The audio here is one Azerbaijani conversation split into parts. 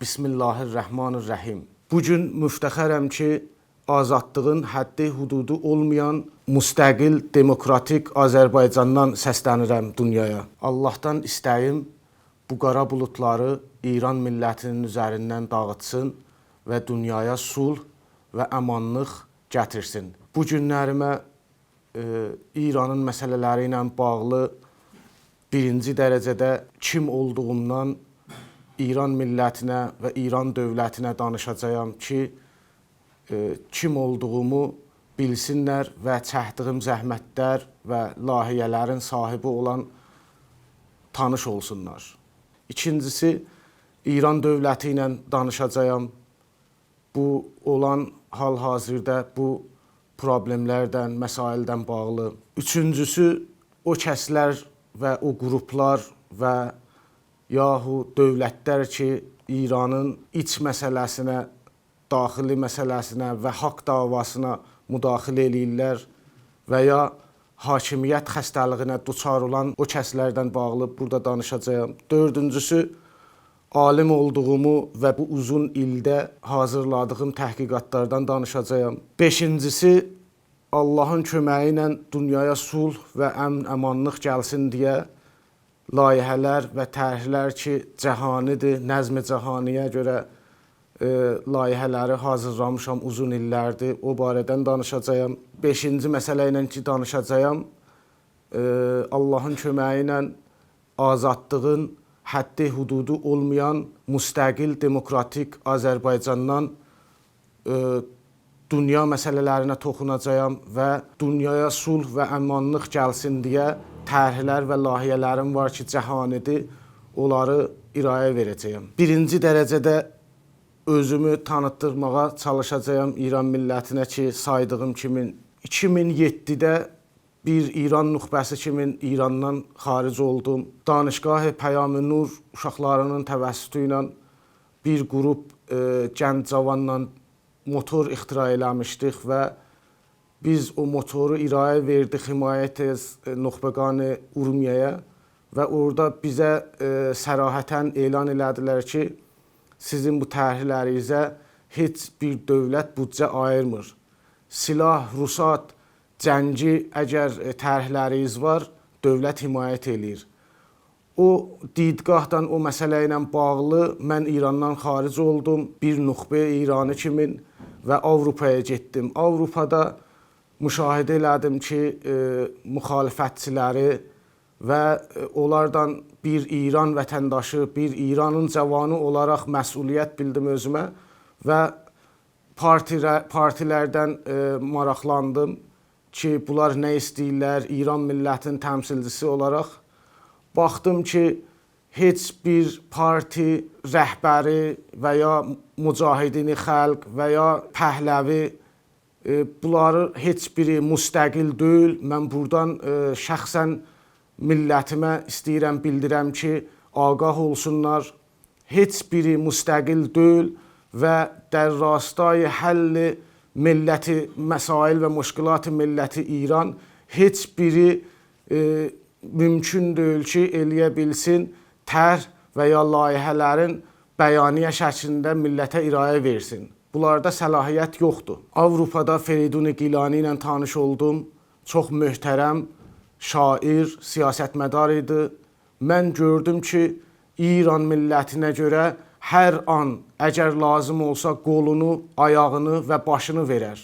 Bismillahirrahmanirrahim. Bugün müftəxərəm ki, azadlığın həddi hududu olmayan müstəqil, demokratik Azərbaycandan səslənirəm dünyaya. Allahdan istəyim bu qara buludları İran millətinin üzərindən dağıtsın və dünyaya sulh və amanlıq gətirsin. Bu günlərimə İranın məsələləri ilə bağlı birinci dərəcədə kim olduğumdan İran millətinə və İran dövlətinə danışacağam ki, kim olduğumu bilsinlər və çəkdiyim zəhmətlər və layihələrin sahibi olan tanış olsunlar. İkincisi, İran dövləti ilə danışacağam. Bu olan hal-hazırda bu problemlərdən, məsaildən bağlı. Üçüncüsü, o kəslər və o qruplar və yahu dövlətlər ki, İranın iç məsələsinə, daxili məsələsinə və haqq davasına müdaxilə eləyirlər və ya hakimiyyət xəstəliyinə duçar olan o kəslərdən bağlı burada danışacağam. Dördüncüsü, alim olduğumu və bu uzun ildə hazırladığım təhqiqatlardan danışacağam. Beşincisi, Allahın köməyi ilə dünyaya sulh və əmanlıq gəlsin deyə layihələr və tərhlər ki, cəhanidir, nəzm-i cəhaniyə görə layihələri hazırlamışam uzun illərdir, o barədən danışacağam. Beşinci məsələ ilə ki, danışacağam, Allahın köməyi ilə azadlığın həddi hududu olmayan müstəqil, demokratik Azərbaycandan dünya məsələlərinə toxunacağam və dünyaya sulh və əmanlıq gəlsin deyə tərhlər və layihələrim var ki, cəhanidir, onları irayə verəcəyəm. Birinci dərəcədə özümü tanıtdırmağa çalışacağam İran millətinə ki, saydığım kimi 2007-də bir İran nüxbəsi kimi İrandan xaric oldum. Danışgah-ı Pəyam-ı Nur uşaqlarının təvəssütü ilə bir qrup gənc cavanla motor ixtira eləmişdik və biz o motoru irayə verdik Himayət-ez Nuxbəqan-ı Urmiyəyə və orada bizə sərahətən elan elədilər ki, sizin bu tərhlərinizə heç bir dövlət büdcə ayırmır. Silah, rusat, cəngi əgər tərhləriniz var, dövlət himayət eləyir. O didgahdan, o məsələ ilə bağlı mən İrandan xaric oldum, bir nüxbə İranı kimi və Avropaya getdim. Avropada müşahidə elədim ki, müxalifətçiləri və onlardan bir İran vətəndaşı, bir İranın cavanı olaraq məsuliyyət bildim özümə və partilərdən maraqlandım ki, bunlar nə istəyirlər, İran millətinin təmsilcisi olaraq. Baxdım ki, heç bir parti rəhbəri və ya mücahidini xalq və ya pəhləvi bunları heç biri müstəqil deyil. Mən buradan şəxsən millətimə istəyirəm, bildirəm ki, ağah olsunlar. Heç biri müstəqil deyil və dərrastayı həlli milləti, məsail və müşkilat-ı milləti İran heç biri mümkün deyil ki, eləyə bilsin, tərh və ya layihələrin bəyaniyyə şəklində millətə irayə versin. Bunlarda səlahiyyət yoxdur. Avropada Feridun Gilani ilə tanış oldum. Çox möhtərəm, şair, siyasətmədar idi. Mən gördüm ki, İran millətinə görə hər an, əgər lazım olsa, qolunu, ayağını və başını verər.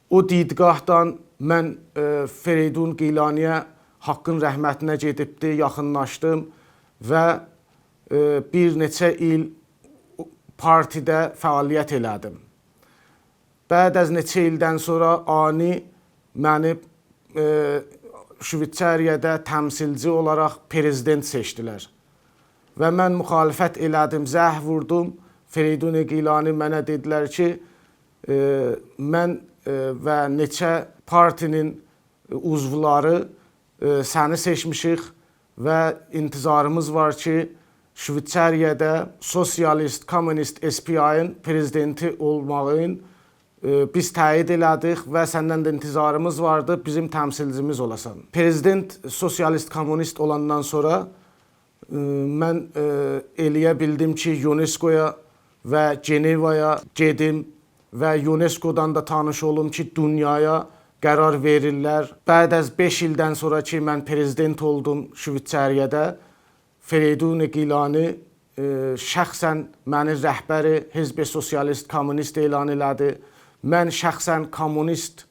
O didgahdan mən Feridun Gilaniyə haqqın rəhmətinə gedibdi, yaxınlaşdım və bir neçə il partidə fəaliyyət elədim. Bəd az neçə ildən sonra ani məni Şvitsariyada təmsilci olaraq prezident seçdilər. Və mən müxalifət elədim, zəh vurdum. Feridun Gilani mənə dedilər ki, mən və neçə partinin uzvları səni seçmişik və intizarımız var ki, Şvitsariyada sosialist, kommunist SPI-nin prezidenti olmağın biz təyid elədik və səndən də intizarımız vardı, bizim təmsilcimiz olasan. Prezident sosialist, kommunist olandan sonra mən eləyə bildim ki, UNESCO-ya və Cenevaya gedim və UNESCO-dan da tanış olum ki, dünyaya qərar verirlər. Bəd az 5 ildən sonra ki, mən prezident oldum Şveytsariyada, Feridun Gilani şəxsən məni rəhbəri Hizb Sosialist Kommunist elan elədi. Mən şəxsən kommunist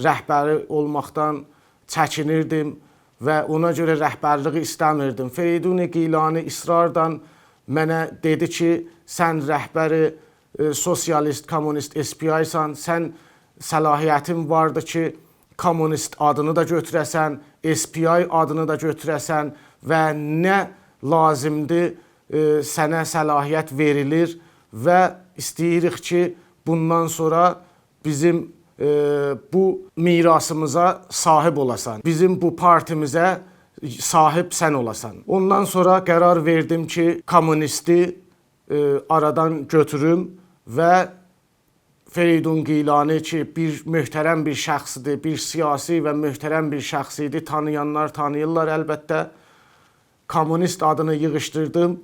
rəhbəri olmaqdan çəkinirdim və ona görə rəhbərliyi istəmirdim. Feridun Gilani israrla mənə dedi ki, sən rəhbəri sosialist, kommunist SPI-san, sən səlahiyyətin vardı ki, kommunist adını da götürəsən, SPI adını da götürəsən və nə lazımdır sənə səlahiyyət verilir və istəyirik ki, bundan sonra bizim bu mirasımıza sahib olasan, bizim bu partimizə sahib sən olasan. Ondan sonra qərar verdim ki, kommunisti aradan götürüm və Feridun Gilani ki, bir möhtərəm bir şəxsidir, bir siyasi və möhtərəm bir şəxsidir, tanıyanlar tanıyırlar əlbəttə. Kommunist adını yığışdırdım,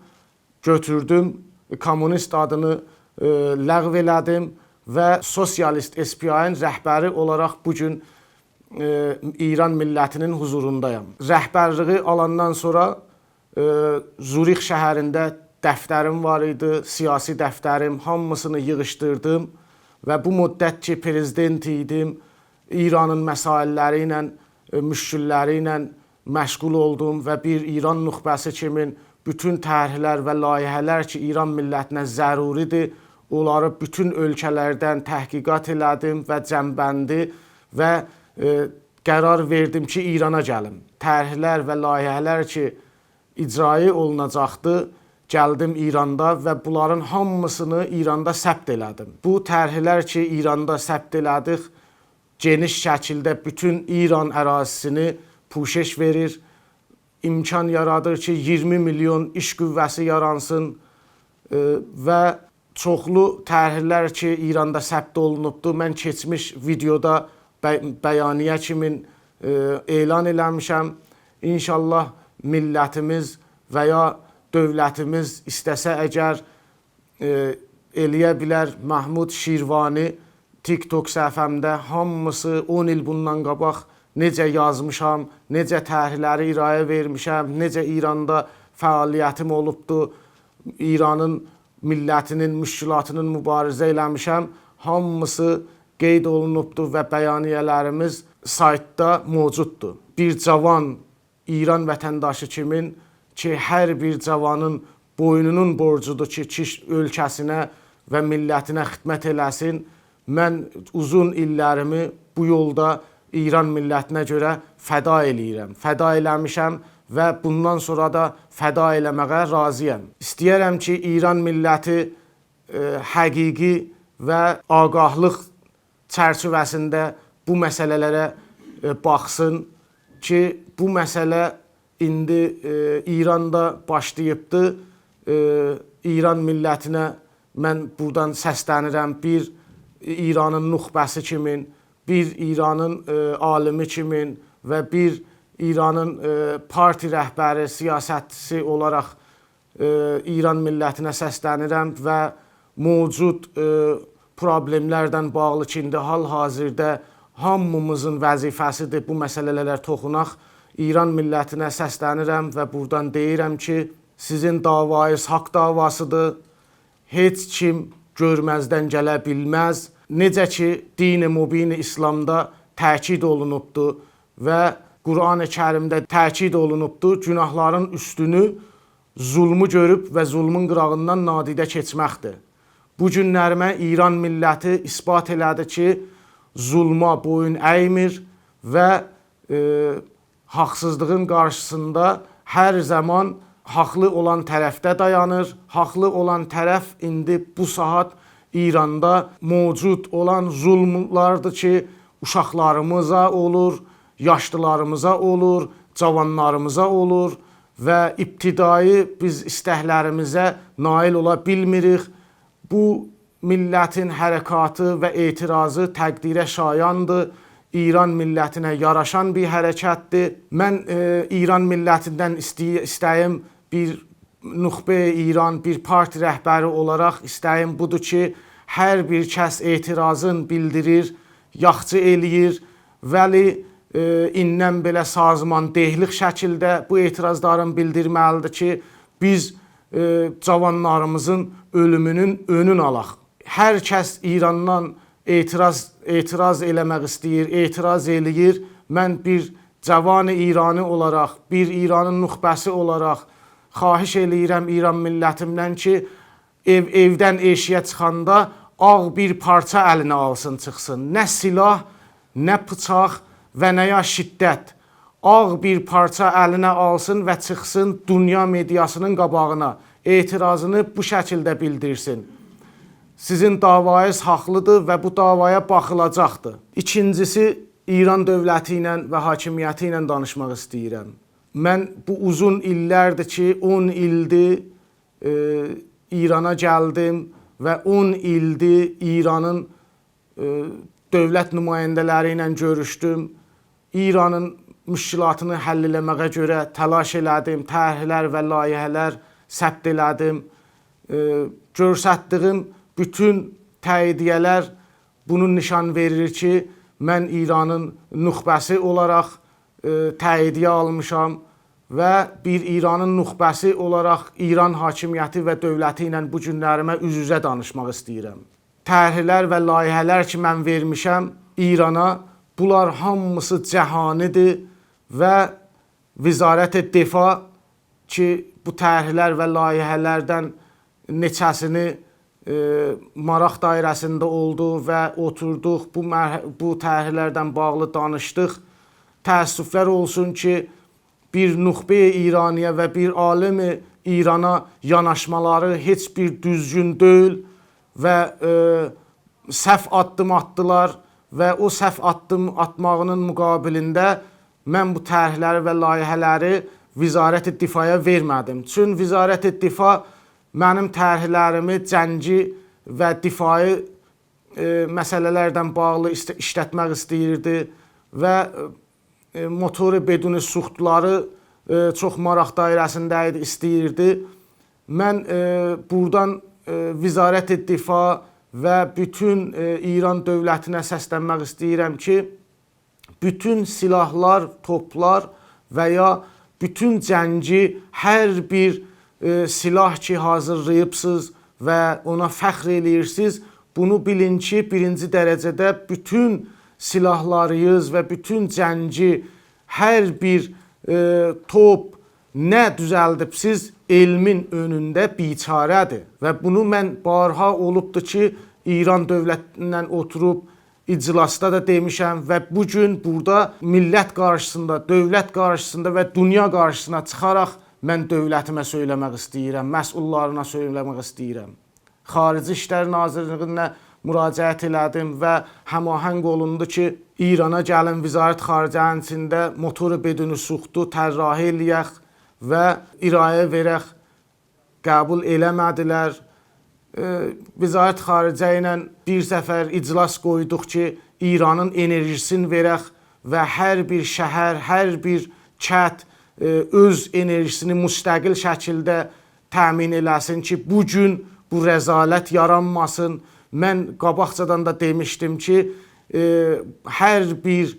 götürdüm, kommunist adını ləğv elədim və sosialist SPI-nin rəhbəri olaraq bugün İran millətinin huzurundayam. Rəhbərliyi alandan sonra Zurix şəhərində dəftərim var idi, siyasi dəftərim, hamısını yığışdırdım və bu müddət ki, prezident idim, İranın məsailləri ilə, müşkülləri ilə məşğul oldum və bir İran nüxbəsi kimi bütün tərhlər və layihələr ki, İran millətinə zəruridir, onları bütün ölkələrdən təhqiqat elədim və cəmbəndi və qərar verdim ki, İrana gəlim. Tərhlər və layihələr ki, icrayı olunacaqdı, gəldim İranda və bunların hamısını İranda səbt elədim. Bu tərhlər ki, İranda səbt elədik, geniş şəkildə bütün İran ərazisini puşeş verir, imkan yaradır ki, 20 milyon iş qüvvəsi yaransın və çoxlu tərhlər ki, İranda səbt olunubdur. Mən keçmiş videoda bəyaniyyə kimi elan eləmişəm. İnşallah millətimiz və ya dövlətimiz istəsə əgər eləyə bilər. Mahmud Şirvani TikTok səhifəmdə hamısı 10 il bundan qabaq necə yazmışam, necə tərhləri irayə vermişəm, necə İranda fəaliyyətim olubdur, İranın millətinin müşkülatının mübarizə eləmişəm, hamısı qeyd olunubdur və bəyaniyələrimiz saytda mövcuddur. Bir cavan İran vətəndaşı kimin ki, hər bir cavanın boynunun borcudur ki, ölkəsinə və millətinə xidmət eləsin. Mən uzun illərimi bu yolda İran millətinə görə fəda eləyirəm. Fəda eləmişəm və bundan sonra da fəda eləməyə razıyam. İstəyərəm ki, İran milləti həqiqi və ağahlıq çərçivəsində bu məsələlərə baxsın ki, bu məsələ indi İranda başlayıbdır. İran millətinə mən buradan səslənirəm, bir İranın nüxbəsi kimi, bir İranın alimi kimi və bir İranın parti rəhbəri, siyasətçisi olaraq İran millətinə səslənirəm və mövcud problemlərdən bağlı ki, indi hal-hazırda hamımızın vəzifəsidir bu məsələlərə toxunaq. İran millətinə səslənirəm və buradan deyirəm ki, sizin davayız haqq davasıdır, heç kim görməzdən gələ bilməz. Necə ki, din-i mübin-i İslamda təkid olunubdur və Quran-ı Kərimdə təkid olunubdur, günahların üstünü zulmü görüb və zulmün qırağından nadidə keçməkdir. Bu günlərimə İran milləti isbat elədi ki, zulma boyun əymir və haqsızlığın qarşısında hər zaman haqlı olan tərəfdə dayanır. Haqlı olan tərəf indi bu saat İranda mövcud olan zulmlardır ki, uşaqlarımıza olur, yaşlılarımıza olur, cavanlarımıza olur və ibtidai biz istəklərimizə nail ola bilmirik. Bu millətin hərəkatı və etirazı təqdirə şayandır. İran millətinə yaraşan bir hərəkətdir. Mən İran millətindən istəyim bir Nuxbe İran, bir parti rəhbəri olaraq istəyim budur ki, hər bir kəs etirazın bildirir, yaxçı eləyir, vəli indən belə sazmandehlik şəkildə bu etirazların bildirməlidir ki, biz cavanlarımızın ölümünün önün alaq. Hər kəs İrandan etiraz eləmək istəyir, etiraz eləyir. Mən bir cavan İranı olaraq, bir İranın nuxbəsi olaraq xahiş eləyirəm İran millətimdən ki, evdən eşiyə çıxanda ağ bir parça əlinə alsın, çıxsın. Nə silah, nə bıçaq və nə ya şiddət. Ağ bir parça əlinə alsın və çıxsın dünya mediasının qabağına. Etirazını bu şəkildə bildirsin. Sizin davayız haqlıdır və bu davaya baxılacaqdır. İkincisi, İran dövləti ilə və hakimiyyəti ilə danışmaq istəyirəm. Mən bu uzun illərdir ki, 10 ildir İrana gəldim və 10 ildir İranın dövlət nümayəndələri ilə görüşdüm. İranın müşkilatını həll eləməyə görə təlaş elədim, tərhlər və layihələr səbt elədim. Görsətdiyim bütün təyidiyyələr bunun nişan verir ki, mən İranın nuxbəsi olaraq təyidiyyə almışam və bir İranın nuxbəsi olaraq İran hakimiyyəti və dövləti ilə bu günlərimə üz-üzə danışmaq istəyirəm. Tərhlər və layihələr ki, mən vermişəm İrana, bunlar hamısı cəhanidir və Vizarət-i Difa ki, bu tərhlər və layihələrdən neçəsini maraq dairəsində oldu və oturduq, bu tərhlərdən bağlı danışdıq. Təəssüflər olsun ki, bir Nuxbe İraniyə və bir alimi İrana yanaşmaları heç bir düzgün deyil və səhv addım atdılar və o səhv addım atmağının müqabilində mən bu tərhləri və layihələri Vizarət-i Difaya vermədim. Çünki Vizarət-i Difa mənim tərhlərimi cəngi və difai məsələlərdən bağlı işlətmək istəyirdi və motoru beduni suxtları çox maraq dairəsində idi, istəyirdi. Mən buradan Vizarət-i Difa və bütün İran dövlətinə səslənmək istəyirəm ki, bütün silahlar, toplar və ya bütün cəngi hər bir silah ki hazırlayıbsınız və ona fəxr eləyirsiniz, bunu bilin ki, birinci dərəcədə bütün silahlarınız və bütün cəngi, hər bir top nə düzəldibsiz elmin önündə biçarədir. Və bunu mən barha olubdur ki, İran dövlətindən oturub iclasda da demişəm və bugün burada millət qarşısında, dövlət qarşısında və dünya qarşısına çıxaraq mən dövlətimə söyləmək istəyirəm, məsullarına söyləmək istəyirəm. Xarici İşlər Nazirliyinə müraciət elədim və həmahəng olundu ki, İrana gəlin Vizarət Xaricənin içində motoru beduni suxtu, tərrahi eləyək və irayə verək, qəbul eləmədilər. Vizarət Xaricə ilə bir səfər iclas qoyduq ki, İranın enerjisini verək və hər bir şəhər, hər bir kənd öz enerjisini müstəqil şəkildə təmin eləsin ki, bugün bu rəzalət yaranmasın. Mən qabaqcadan da demişdim ki, hər bir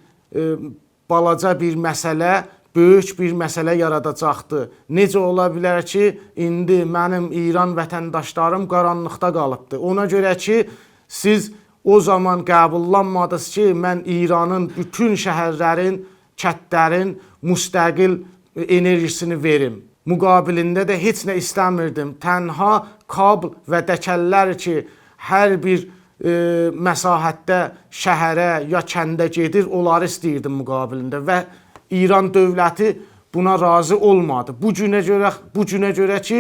balaca bir məsələ böyük bir məsələ yaradacaqdır. Necə ola bilər ki, indi mənim İran vətəndaşlarım qaranlıqda qalıbdır. Ona görə ki, siz o zaman qəbullanmadınız ki, mən İranın bütün şəhərlərin, kəndlərin müstəqil enerjisini verim. Müqabilində də heç nə istəmirdim. Tənha kabl və dəkəllər ki, hər bir məsahətdə şəhərə ya kəndə gedir, onları istəyirdim müqabilində və İran dövləti buna razı olmadı. Bu günə görə ki,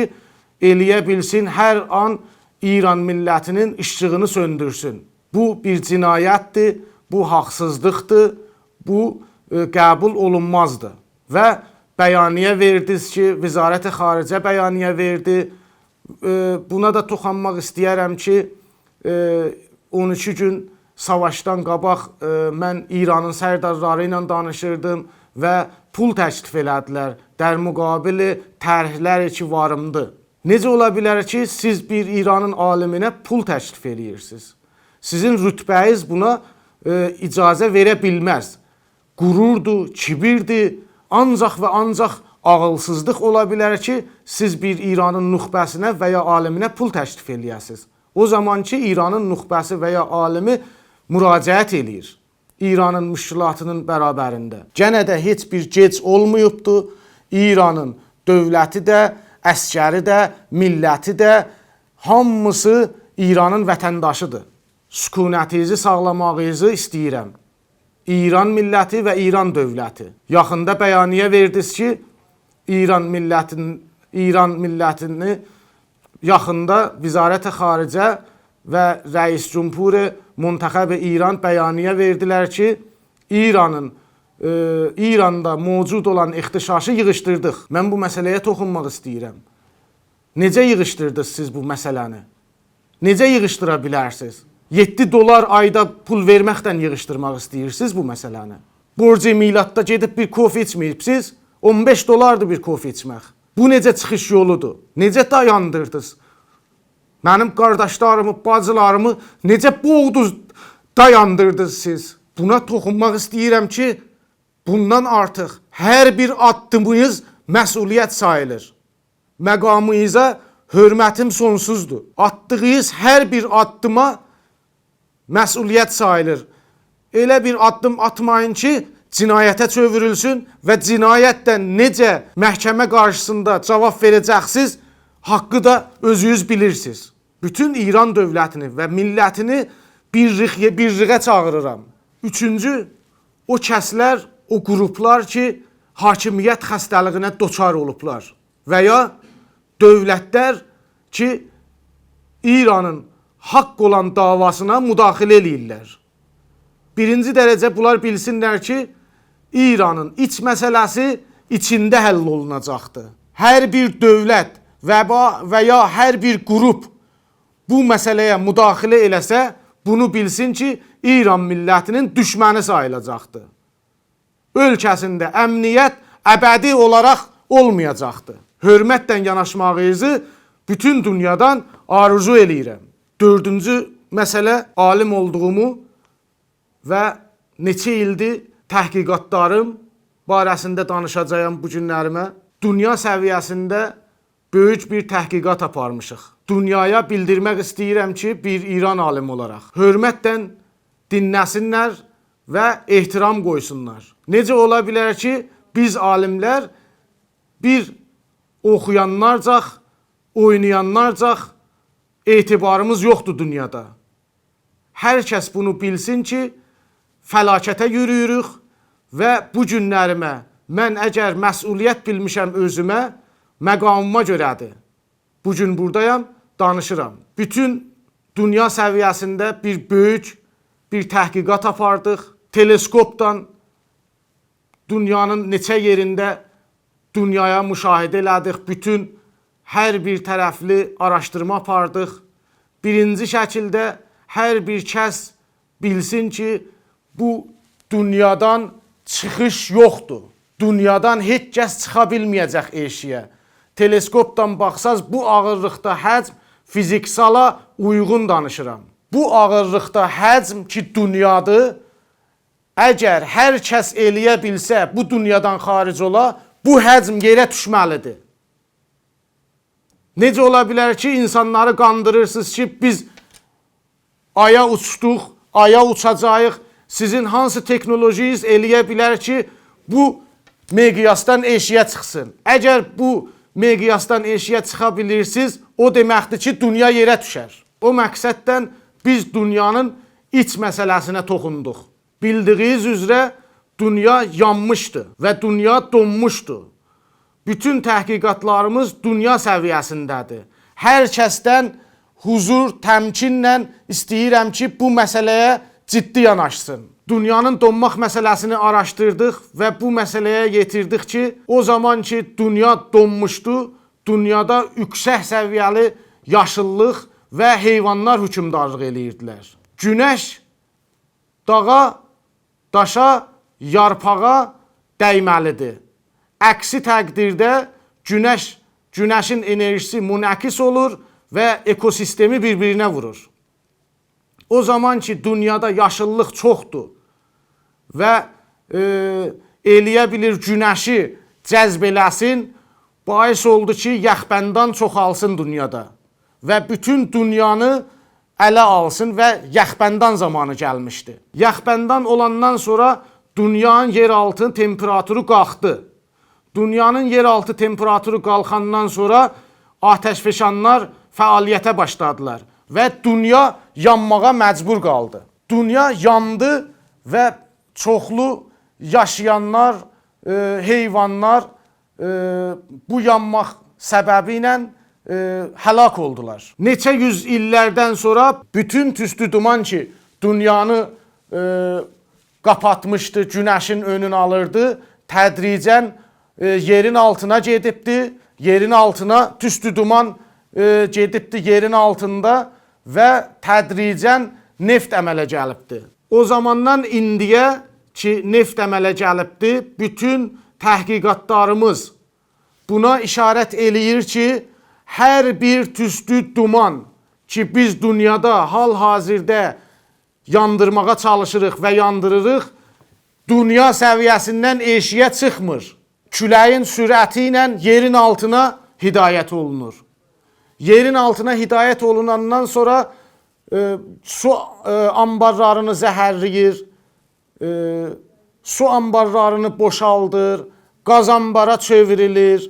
eləyə bilsin, hər an İran millətinin işığını söndürsün. Bu bir cinayətdir, bu haqsızlıqdır, bu qəbul olunmazdır. Və bəyaniyyə verdiniz ki, Vizarət-i Xaricə bəyaniyyə verdi. Buna da toxunmaq istəyərəm ki, 12 gün savaşdan qabaq mən İranın sərdarları ilə danışırdım və pul təklif elədilər. Dərmuqabili tərhlər ki varımdı. Necə ola bilər ki, siz bir İranın aliminə pul təklif eləyirsiniz? Sizin rütbəniz buna icazə verə bilməz. Qururdur, kibirdir, ancaq və ancaq ağılsızlıq ola bilər ki, siz bir İranın nuxbəsinə və ya aliminə pul təklif eləyəsiniz. O zaman ki, İranın nuxbəsi və ya alimi müraciət eləyir İranın müşkilatının bərabərində. Gənə də heç bir gec olmayıbdır. İranın dövləti də, əskəri də, milləti də hamısı İranın vətəndaşıdır. Sükunətinizi sağlamağınızı istəyirəm. İran milləti və İran dövləti. Yaxında bəyaniyyə verdiniz ki, İran millətini yaxında Vizarət-i Xaricə və Rəis Cümhur Müntəxəb İran bəyaniyyə verdilər ki, İranda mövcud olan ixtişaşı yığışdırdıq. Mən bu məsələyə toxunmaq istəyirəm. Necə yığışdırdınız siz bu məsələni? Necə yığışdıra bilərsiniz? 7 dolar ayda pul verməkdən yığışdırmaq istəyirsiniz bu məsələni. Borc miladda gedib bir kofe içməyibsiz, 15 dolardır bir kofe içmək. Bu necə çıxış yoludur? Necə dayandırdınız? Mənim qardaşlarımı, bacılarımı necə boğdunuz, dayandırdınız siz? Buna toxunmaq istəyirəm ki, bundan artıq hər bir addımınız məsuliyyət sayılır. Məqamınıza hörmətim sonsuzdur. Atdığınız hər bir addıma məsuliyyət sayılır. Elə bir addım atmayın ki, cinayətə çövürülsün və cinayətdən necə məhkəmə qarşısında cavab verəcəksiniz, haqqı da özünüz bilirsiniz. Bütün İran dövlətini və millətini birliğə çağırıram. Üçüncü, o kəslər, o qruplar ki, hakimiyyət xəstəliyinə doçar olublar və ya dövlətlər ki, İranın haqq olan davasına müdaxilə eləyirlər. Birinci dərəcə bunlar bilsinlər ki, İranın iç məsələsi içində həll olunacaqdır. Hər bir dövlət və ya hər bir qrup bu məsələyə müdaxilə eləsə, bunu bilsin ki, İran millətinin düşməni sayılacaqdır. Ölkəsində əmniyyət əbədi olaraq olmayacaqdır. Hörmətlə yanaşmağınızı bütün dünyadan arzu eləyirəm. Dördüncü məsələ, alim olduğumu və neçə ildir təhqiqatlarım barəsində danışacağım bu günlərimə. Dünya səviyyəsində böyük bir təhqiqat aparmışıq. Dünyaya bildirmək istəyirəm ki, bir İran alimi olaraq hörmətlə dinləsinlər və ehtiram qoysunlar. Necə ola bilər ki, biz alimlər bir oxuyanlarcaq, oynayanlarcaq etibarımız yoxdur dünyada. Hər kəs bunu bilsin ki, fəlakətə yürüyürük və bu günlərimə mən əgər məsuliyyət bilmişəm özümə, məqamıma görədir. Bugün buradayam, danışıram. Bütün dünya səviyyəsində bir böyük bir təhqiqat apardıq. Teleskopdan dünyanın neçə yerində dünyaya müşahidə elədik. Bütün hər bir tərəfli araşdırma apardıq. Birinci şəkildə hər bir kəs bilsin ki, bu dünyadan çıxış yoxdur. Dünyadan heç kəs çıxa bilməyəcək eşiyə. Teleskopdan baxsaz, bu ağırlıqda həcm fiziksala uyğun danışıram. Bu ağırlıqda həcm ki, dünyadır, əgər hər kəs eləyə bilsə, bu dünyadan xaric ola, bu həcm yerə düşməlidir. Necə ola bilər ki, insanları qandırırsınız ki, biz aya uçduq, aya uçacağıq, sizin hansı teknolojiniz eləyə bilər ki, bu miqyasdan eşiyə çıxsın. Əgər bu miqyasdan eşiyə çıxa bilirsiniz, o deməkdir ki, dünya yerə düşər. O məqsəddən biz dünyanın iç məsələsinə toxunduq. Bildiyiniz üzrə dünya yanmışdı və dünya donmuşdu. Bütün təhqiqatlarımız dünya səviyyəsindədir. Hər kəsdən huzur, təmkinlə istəyirəm ki, bu məsələyə ciddi yanaşsın. Dünyanın donmaq məsələsini araşdırdıq və bu məsələyə yetirdik ki, o zaman ki, dünya donmuşdu, dünyada yüksək səviyyəli yaşıllıq və heyvanlar hökmdarlıq eləyirdilər. Günəş dağa, daşa, yarpağa, dəyməlidir. Əksi təqdirdə günəşin enerjisi münəqis olur və ekosistemi bir-birinə vurur. O zaman ki, dünyada yaşıllıq çoxdur və eləyə bilir günəşi cəzb eləsin, bais oldu ki, yaxbəndan çoxalsın dünyada və bütün dünyanı ələ alsın və yaxbəndan zamanı gəlmişdi. Yaxbəndan olandan sonra dünyanın yeraltı temperaturu qalxdı. Dünyanın yeraltı temperaturu qalxandan sonra atəşfəşanlar fəaliyyətə başladılar və dünya yanmağa məcbur qaldı. Dünya yandı və çoxlu yaşayanlar, heyvanlar bu yanmaq səbəbi ilə həlak oldular. Neçə yüz illərdən sonra bütün tüstü duman ki, dünyanı qapatmışdı, günəşin önünü alırdı, tədricən yerin altına gedibdi, yerin altına tüstü duman gedibdi yerin altında və tədricən neft əmələ gəlibdi. O zamandan indiyə ki, neft əmələ gəlibdi, bütün təhqiqatlarımız buna işarət eləyir ki, hər bir tüstü duman ki, biz dünyada hal-hazirdə yandırmağa çalışırıq və yandırırıq, dünya səviyyəsindən eşiyə çıxmır. Küləyin sürəti ilə yerin altına hidayət olunur. Yerin altına hidayət olunandan sonra su ambarlarını zəhərləyir, su ambarlarını boşaldır, qaz ambara çevrilir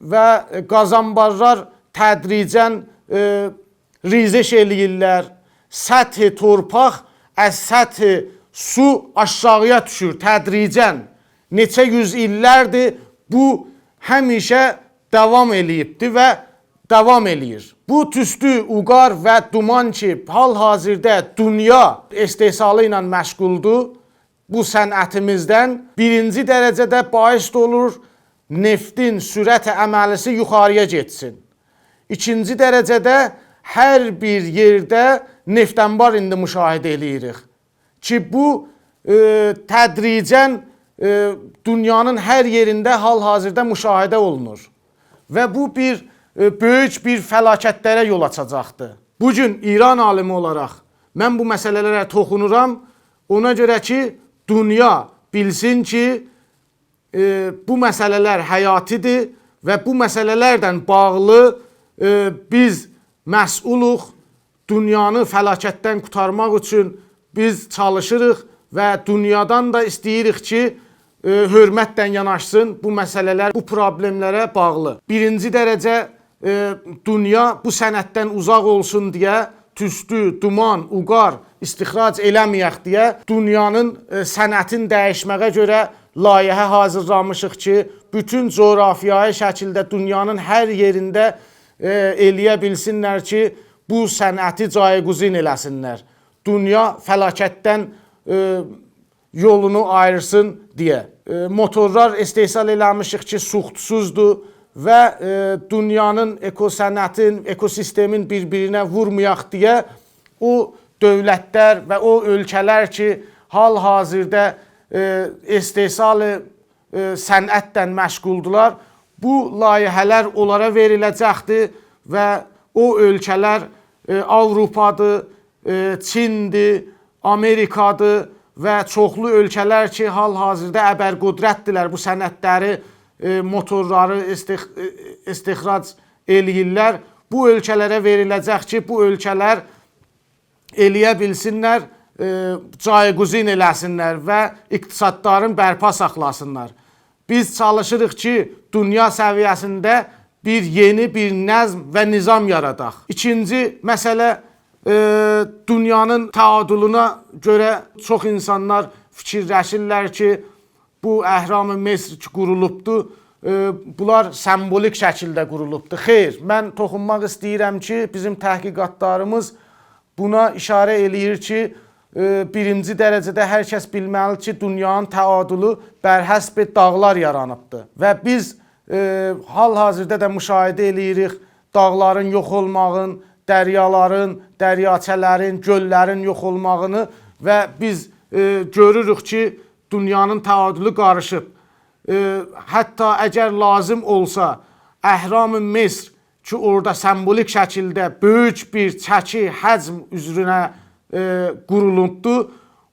və qaz ambarlar tədricən rizeş eləyirlər. Səthi torpaq, səthi su aşağıya düşür tədricən. Neçə yüz illərdir bu həmişə davam eləyibdi və davam eləyir. Bu tüstü, uqar və duman ki, hal-hazirdə dünya istehsalı ilə məşğuldur, bu sənətimizdən birinci dərəcədə bais olur, neftin sürət əməlisi yuxarıya getsin. İkinci dərəcədə hər bir yerdə neft anbar indi müşahidə eləyirik. Ki, bu tədricən dünyanın hər yerində hal-hazirdə müşahidə olunur. Və bu böyük bir fəlakətlərə yol açacaqdır. Bugün İran alimi olaraq mən bu məsələlərə toxunuram. Ona görə ki, dünya bilsin ki, bu məsələlər həyatidir və bu məsələlərdən bağlı biz məsulluq, dünyanı fəlakətdən qurtarmaq üçün biz çalışırıq və dünyadan da istəyirik ki, hörmətlə yanaşsın bu məsələlər, bu problemlərə bağlı. Birinci dərəcə dünya bu sənətdən uzaq olsun deyə, tüstü, duman, uqar istixrac eləməyək deyə dünyanın sənətin dəyişməyə görə layihə hazırlamışıq ki, bütün coğrafiyayı şəkildə dünyanın hər yerində eləyə bilsinlər ki, bu sənəti cayguzin eləsinlər. Dünya fəlakətdən yolunu ayırsın deyə. Motorlar istehsal eləmişik ki, suxtsuzdur və dünyanın ekosənətin, ekosistemin bir-birinə vurmayaq deyə o dövlətlər və o ölkələr ki, hal-hazirdə istehsal sənətdən məşğuldular, bu layihələr onlara veriləcəkdir və o ölkələr Avropadır, Çindir, Amerikadır və çoxlu ölkələr ki, hal-hazirdə əbərqudrətdirlər bu sənətləri, motorları istixrac eləyirlər. Bu ölkələrə veriləcək ki, bu ölkələr eləyə bilsinlər, cayguzin eləsinlər və iqtisadların bərpa saxlasınlar. Biz çalışırıq ki, dünya səviyyəsində bir yeni bir nəzm və nizam yaradaq. İkinci məsələ, dünyanın təadülünə görə çox insanlar fikirləşirlər ki, bu Əhram-ı Mesr qurulubdur, bunlar sembolik şəkildə qurulubdur. Xeyr, mən toxunmaq istəyirəm ki, bizim təhqiqatlarımız buna işarə eləyir ki, birinci dərəcədə hər kəs bilməlidir ki, dünyanın təadülü bərhəsb dağlar yaranıbdır. Və biz hal-hazirdə də müşahidə eləyirik dağların yox olmağın, dəryaların, dəryachələrin, göllərin yox olmağını və biz görürük ki, dünyanın təadülü qarışıb. hətta əgər lazım olsa, Əhram-ı Misr ki, orada sembolik şəkildə böyük bir çəki həcm üzrünə qurulubdur,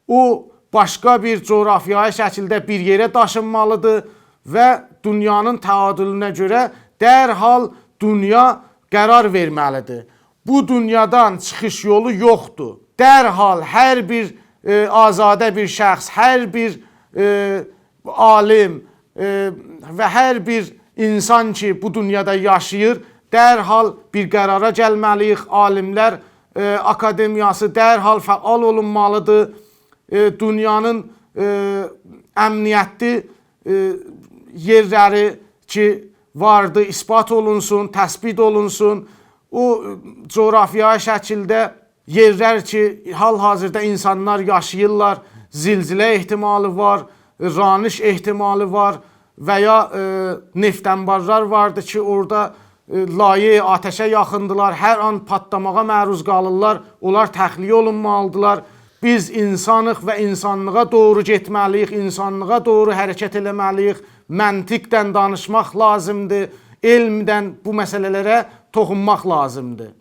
o başqa bir coğrafiyaya şəkildə bir yerə daşınmalıdır və dünyanın təadülünə görə dərhal dünya qərar verməlidir. Bu dünyadan çıxış yolu yoxdur. Dərhal hər bir azadə bir şəxs, hər bir alim və hər bir insan ki, bu dünyada yaşayır, dərhal bir qərara gəlməliyik. Alimlər akademiyası dərhal fəal olunmalıdır. Dünyanın əmniyyətli yerləri ki vardı, ispat olunsun, təsbit olunsun. O coğrafiyaya şəkildə yerlər ki, hal-hazırda insanlar yaşayırlar, zilzilə ehtimalı var, raniş ehtimalı var və ya neft anbarlar vardı ki, orada layə ateşə yaxındılar, hər an patlamağa məruz qalırlar, onlar təxliyə olunmalıdırlar. Biz insanıq və insanlığa doğru getməliyik, insanlığa doğru hərəkət eləməliyik, məntiqdən danışmaq lazımdır, elmdən bu məsələlərə toxunmaq lazımdır.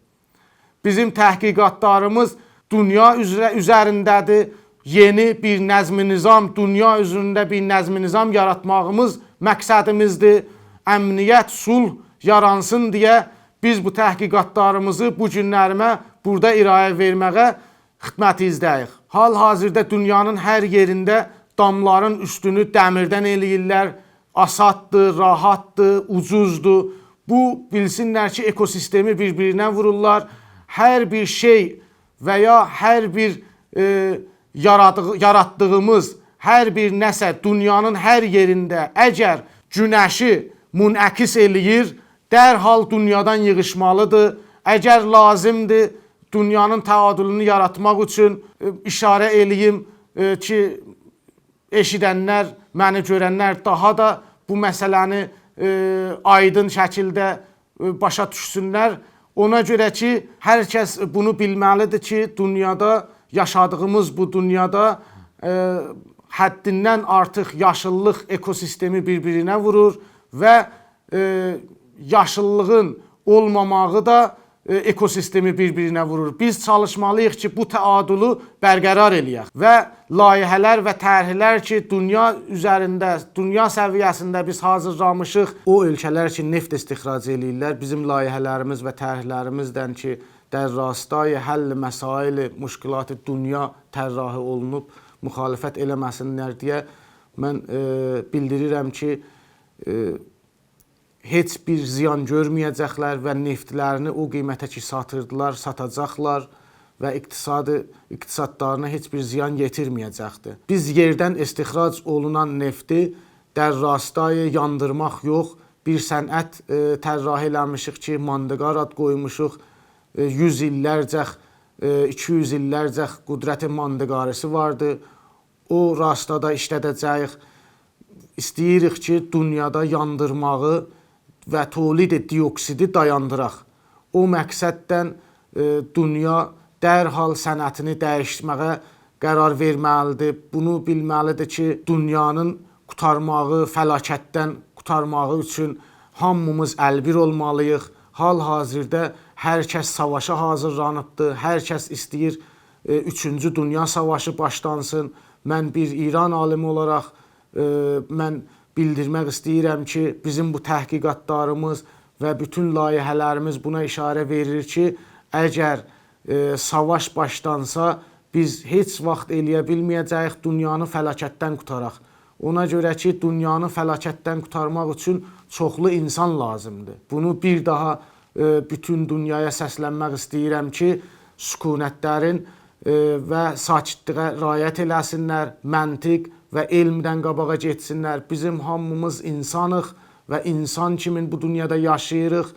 Bizim təhqiqatlarımız dünya üzərindədir, yeni bir nəzm-i nizam, dünya üzərində bir nəzm-i nizam yaratmağımız məqsədimizdir. Əmniyyət, sulh yaransın deyə biz bu təhqiqatlarımızı bu günlərimə burada irayə verməyə xidmətizdəyik. Hal-hazırda dünyanın hər yerində damların üstünü dəmirdən eləyirlər, asaddır, rahatdır, ucuzdur. Bu, bilsinlər ki, ekosistemi bir-birinə vururlar. Hər bir şey və ya hər bir yaratdığımız hər bir nəsə dünyanın hər yerində əgər günəşi münəqis eləyir, dərhal dünyadan yığışmalıdır. Əgər lazımdır, dünyanın təadülünü yaratmaq üçün işarə eləyim ki, eşidənlər, məni görənlər daha da bu məsələni aydın şəkildə başa düşsünlər. Ona görə ki, hər kəs bunu bilməlidir ki, dünyada, yaşadığımız bu dünyada həddindən artıq yaşıllıq ekosistemi bir-birinə vurur və yaşıllığın olmamağı da ekosistemi bir-birinə vurur. Biz çalışmalıyıq ki, bu təadülü bərqərar eləyək və layihələr və tərhlər ki, dünya üzərində, dünya səviyyəsində biz hazırlamışıq. O ölkələr ki, neft istixrac eləyirlər, bizim layihələrimiz və tərhlərimizdən ki, dərrastayı həll məsaili müşkilatı dünya tərrahi olunub, müxalifət eləməsinlər deyə mən bildirirəm ki, heç bir ziyan görməyəcəklər və neftlərini o qiymətə ki satırdılar, satacaqlar və iqtisadlarına heç bir ziyan yetirməyəcəkdir. Biz yerdən istixrac olunan nefti dərrastayı yandırmaq yox, bir sənət tərrahi eləmişik ki, mandıqar ad qoymuşuq, 100 illərcə, 200 illərcə qudrəti mandıqarisi vardı. O rastada işlədəcəyik. İstəyirik ki, dünyada yandırmağı və tolid dioksidi dayandıraq. O məqsəddən dünya dərhal sənətini dəyişməyə qərar verməlidir. Bunu bilməlidir ki, dünyanın qurtarmağı, fəlakətdən qurtarmağı üçün hamımız əlbir olmalıyıq. Hal-hazırda hər kəs savaşa hazırlanıbdır. Hər kəs istəyir 3-cü Dünya Savaşı başlansın. Mən bir İran alimi olaraq mən bildirmək istəyirəm ki, bizim bu təhqiqatlarımız və bütün layihələrimiz buna işarə verir ki, əgər savaş başlansa, biz heç vaxt eləyə bilməyəcəyik dünyanı fəlakətdən qurtaraq. Ona görə ki, dünyanı fəlakətdən qurtarmaq üçün çoxlu insan lazımdır. Bunu bir daha bütün dünyaya səslənmək istəyirəm ki, sükunətlərin və sakitliyə riayət eləsinlər, məntiq və elmdən qabağa getsinlər. Bizim hamımız insanıq və insan kimi bu dünyada yaşayırıq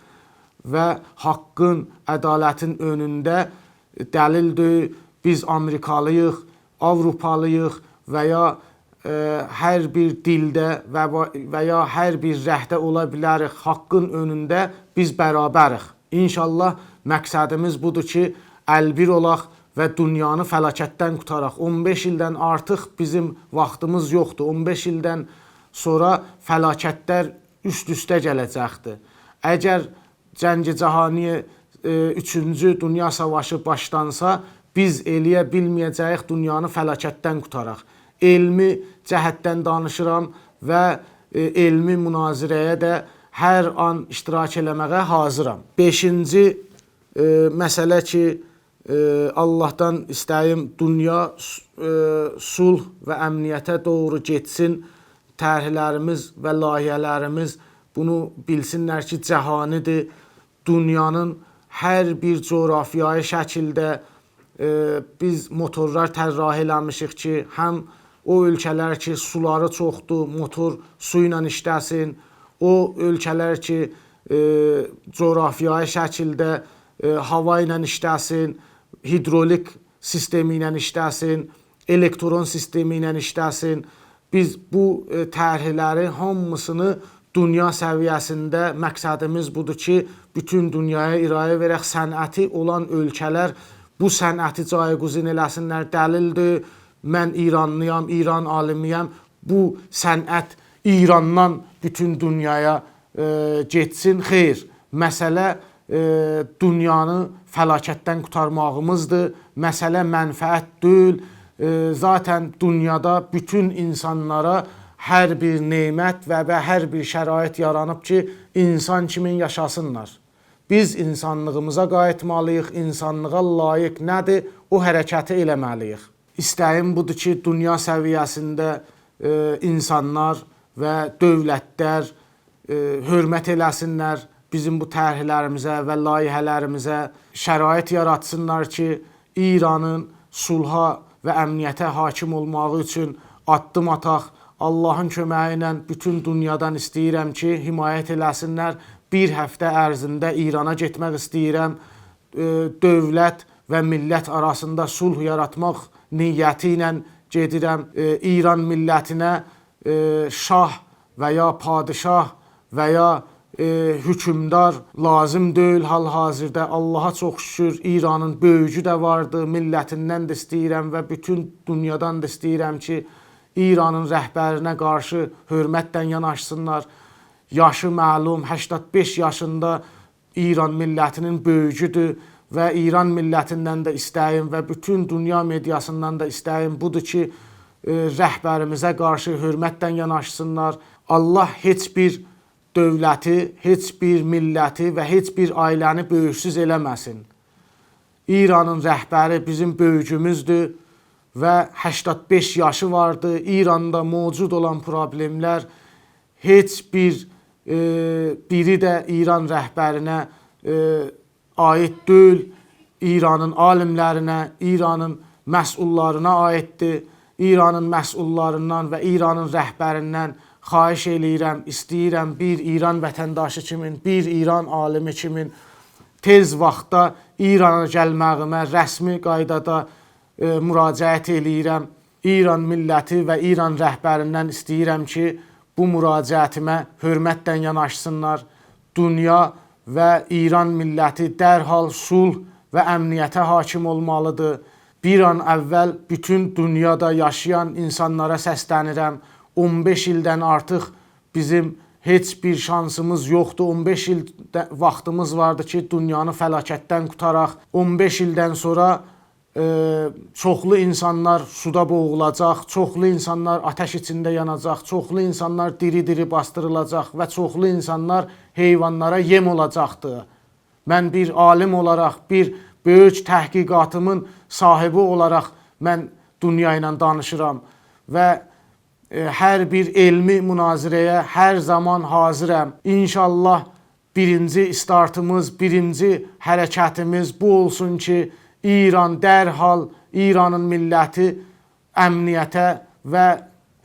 və haqqın, ədalətin önündə dəlildir. Biz Amerikalıyıq, Avrupalıyıq və ya hər bir dildə və ya hər bir rəhdə ola bilərik. Haqqın önündə biz bərabərik. İnşallah məqsədimiz budur ki, əlbir olaq və dünyanı fəlakətdən qurtaraq. 15 ildən artıq bizim vaxtımız yoxdur. 15 ildən sonra fəlakətlər üst-üstə gələcəkdir. Əgər Cəng-i Cahani 3-cü Dünya Savaşı başlansa, biz eləyə bilməyəcəyik dünyanı fəlakətdən qutaraq. Elmi cəhətdən danışıram və elmi münazirəyə də hər an iştirak eləməyə hazıram. 5-ci məsələ ki, Allahdan istəyim, dünya sulh və əmniyyətə doğru getsin, tərhlərimiz və layihələrimiz bunu bilsinlər ki, cəhanidir. Dünyanın hər bir coğrafiyayı şəkildə biz motorlar tərrah eləmişik ki, həm o ölkələr ki, suları çoxdur, motor su ilə işləsin, o ölkələr ki, coğrafiyayı şəkildə hava ilə işləsin, hidrolik sistemi ilə işləsin, elektron sistemi ilə işləsin. Biz bu tərhləri hamısını dünya səviyyəsində məqsədimiz budur ki, bütün dünyaya irayə verək, sənəti olan ölkələr bu sənəti caygüzin eləsinlər. Dəlildir, mən İranlıyam, İran alimiyəm, bu sənət İrandan bütün dünyaya getsin. Xeyr, məsələ dünyanı fəlakətdən qurtarmağımızdır, məsələ mənfəət deyil. Zaten dünyada bütün insanlara hər bir nemət və hər bir şərait yaranıb ki, insan kimi yaşasınlar. Biz insanlığımıza qayıtmalıyıq, insanlığa layiq nədir, o hərəkəti eləməliyik. İstəyim budur ki, dünya səviyyəsində insanlar və dövlətlər hörmət eləsinlər, bizim bu tərhlərimizə və layihələrimizə şərait yaratsınlar ki, İranın sulha və əmniyyətə hakim olmağı üçün addım ataq. Allahın köməyi ilə bütün dünyadan istəyirəm ki, himayət eləsinlər. Bir həftə ərzində İrana getmək istəyirəm. Dövlət və millət arasında sulh yaratmaq niyyəti ilə gedirəm. İran millətinə şah və ya padişah və ya hökümdar lazım deyil hal-hazırda. Allaha çox şükür, İranın böyücü də vardı, millətindən də istəyirəm və bütün dünyadan da istəyirəm ki, İranın rəhbərinə qarşı hörmətlə yanaşsınlar. Yaşı məlum, 85 yaşında İran millətinin böyücüdür və İran millətindən də istəyim və bütün dünya mediasından da istəyim budur ki, rəhbərimizə qarşı hörmətlə yanaşsınlar. Allah heç bir dövləti, heç bir milləti və heç bir ailəni böyüksüz eləməsin. İranın rəhbəri bizim böyücümüzdür və 85 yaşı vardı. İranda mövcud olan problemlər heç biri də İran rəhbərinə aid deyil. İranın alimlərinə, İranın məsullarına aiddir. İranın məsullarından və İranın rəhbərindən xahiş eləyirəm, istəyirəm bir İran vətəndaşı kimi, bir İran alimi kimi tez vaxtda İrana gəlməyimə rəsmi qaydada müraciət eləyirəm. İran milləti və İran rəhbərindən istəyirəm ki, bu müraciətimə hörmətlə yanaşsınlar. Dünya və İran milləti dərhal sulh və əmniyyətə hakim olmalıdır. Bir an əvvəl bütün dünyada yaşayan insanlara səslənirəm. 15 ildən artıq bizim heç bir şansımız yoxdur. 15 il vaxtımız vardı ki, dünyanı fəlakətdən qutaraq. 15 ildən sonra çoxlu insanlar suda boğulacaq, çoxlu insanlar atəş içində yanacaq, çoxlu insanlar diri-diri bastırılacaq və çoxlu insanlar heyvanlara yem olacaqdır. Mən bir alim olaraq, bir böyük təhqiqatımın sahibi olaraq mən dünya ilə danışıram və hər bir elmi münazirəyə hər zaman hazıram. İnşallah birinci startımız, birinci hərəkətimiz bu olsun ki, İran dərhal, İranın milləti əmniyyətə və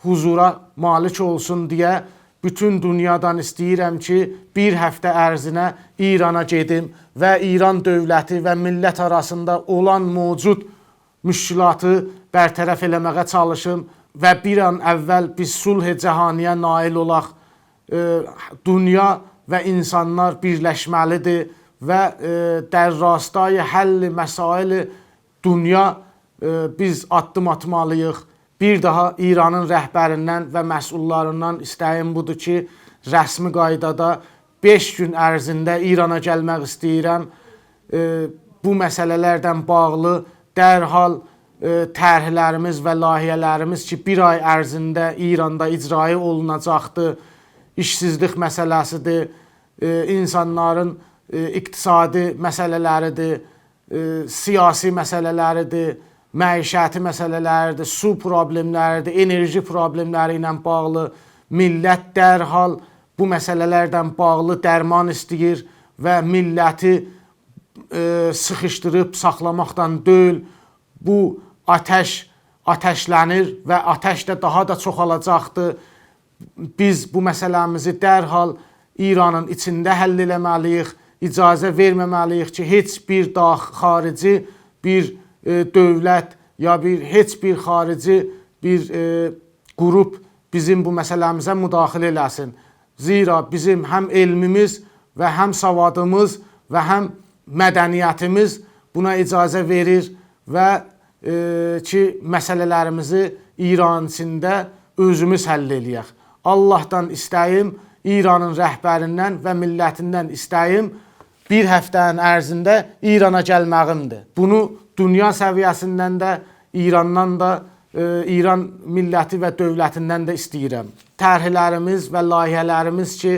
huzura malik olsun deyə bütün dünyadan istəyirəm ki, bir həftə ərzinə İrana gedim və İran dövləti və millət arasında olan mövcud müşkilatı bərtərəf eləməyə çalışım və bir an əvvəl biz sulh-i cəhaniyə nail olaq. Dünya və insanlar birləşməlidir və dərrastayı həlli məsaili dünya biz addım atmalıyıq. Bir daha İranın rəhbərindən və məsullarından istəyim budur ki, rəsmi qaydada 5 gün ərzində İrana gəlmək istəyirəm. Bu məsələlərdən bağlı dərhal tərhlərimiz və layihələrimiz ki, bir ay ərzində İranda icrayı olunacaqdır. İşsizlik məsələsidir, insanların iqtisadi məsələləridir, siyasi məsələləridir, məişəti məsələləridir, su problemləridir, enerji problemləri ilə bağlı millət dərhal bu məsələlərdən bağlı dərman istəyir və milləti sıxışdırıb saxlamaqdan deyil, bu ateşlənir və ateş də daha da çoxalacaqdır. Biz bu məsələmizi dərhal İranın içində həll eləməliyik, icazə verməməliyik ki, heç bir xarici bir dövlət ya heç bir xarici bir qrup bizim bu məsələmizə müdaxilə eləsin. Zira bizim həm elmimiz və həm savadımız və həm mədəniyyətimiz buna icazə verir və ki, məsələlərimizi İran içində özümüz həll eləyək. Allahdan istəyim, İranın rəhbərindən və millətindən istəyim, bir həftənin ərzində İrana gəlməyimdir. Bunu dünya səviyyəsindən də, İrandan da, İran milləti və dövlətindən də istəyirəm. Tərhlərimiz və layihələrimiz ki,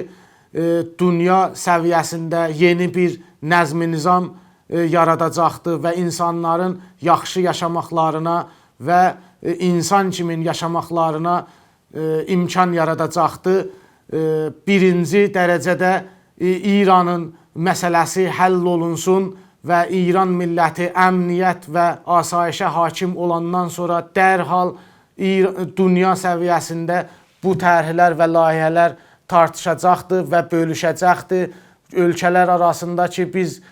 dünya səviyyəsində yeni bir nəzm-i-nizam yaradacaqdır və insanların yaxşı yaşamaqlarına və insan kimi yaşamaqlarına imkan yaradacaqdır. Birinci dərəcədə İranın məsələsi həll olunsun və İran milləti əmniyyət və asayişə hakim olandan sonra dərhal dünya səviyyəsində bu tərhlər və layihələr tartışacaqdır və bölüşəcəkdir. Ölkələr arasında ki, biz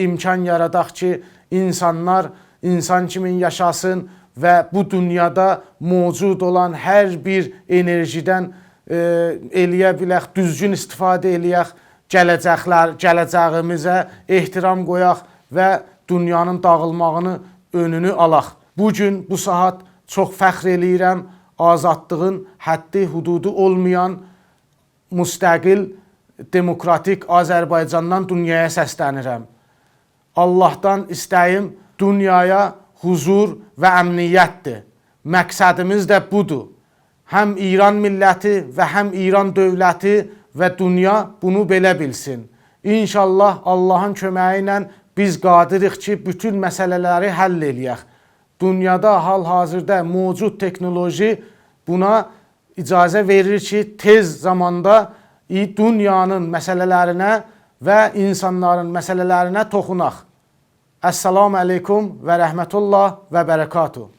imkan yaradaq ki, insanlar insan kimi yaşasın və bu dünyada mövcud olan hər bir enerjidən eləyə bilək, düzgün istifadə eləyək, gələcəyimizə ehtiram qoyaq və dünyanın dağılmağını önünü alaq. Bugün, bu saat çox fəxr eləyirəm, azadlığın həddi, hududu olmayan, müstəqil, demokratik Azərbaycandan dünyaya səslənirəm. Allahdan istəyim, dünyaya huzur və əmniyyətdir. Məqsədimiz də budur. Həm İran milləti və həm İran dövləti və dünya bunu belə bilsin. İnşallah Allahın köməyi ilə biz qadirik ki, bütün məsələləri həll eləyək. Dünyada hal-hazırda mövcud texnoloji buna icazə verir ki, tez zamanda dünyanın məsələlərinə və insanların məsələlərinə toxunaq. Əssalamu aleykum və rəhmətullah və bərəkatuhu.